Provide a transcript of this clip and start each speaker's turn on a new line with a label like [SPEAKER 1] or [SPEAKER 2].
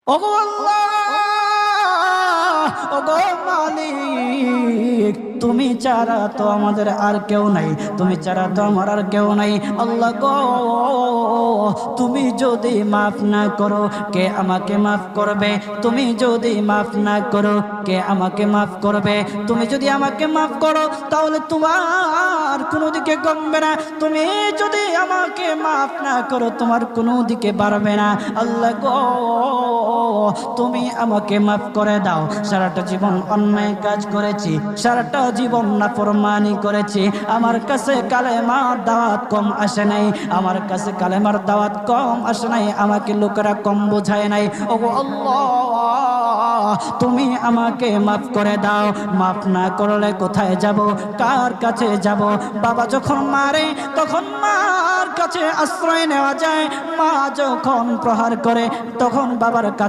[SPEAKER 1] ওগো আল্লাহ, ওগো মালিক, তুমি ছাড়া তো আমাদের আর কেউ নাই, তুমি ছাড়া তো আমার আর কেউ নাই। আল্লাহ গো, তুমি যদি মাফ না করো কে আমাকে মাফ করবে? তুমি যদি মাফ না করো কে আমাকে মাফ করবে? তুমি যদি আমাকে মাফ করো তাহলে তোমার কোনো দিকে কমবে না, তুমি যদি আমাকে মাফ না করো তোমার কোনো দিকে বাড়বে না। আল্লাহ গো, তুমি আমাকে মাফ করে দাও। সারাটা জীবন অন্যায় কাজ করেছি, সারাটা জীবন নাফরমানি করেছি, আমার কাছে কালেমার দাওয়াত কম আসে নাই, আমার কাছে কালেমার দাওয়াত কম আসে নাই, আমাকে লোকেরা কম বোঝায় নাই। ওগো আল্লাহ, তুমি আমাকে মাফ করে দাও। মাফ না করলে কোথায় যাব, কার কাছে যাব? বাবা যখন মারে তখন মার কাছে আশ্রয় নেওয়া যায়, মা যখন প্রহার করে তখন বাবার কাছে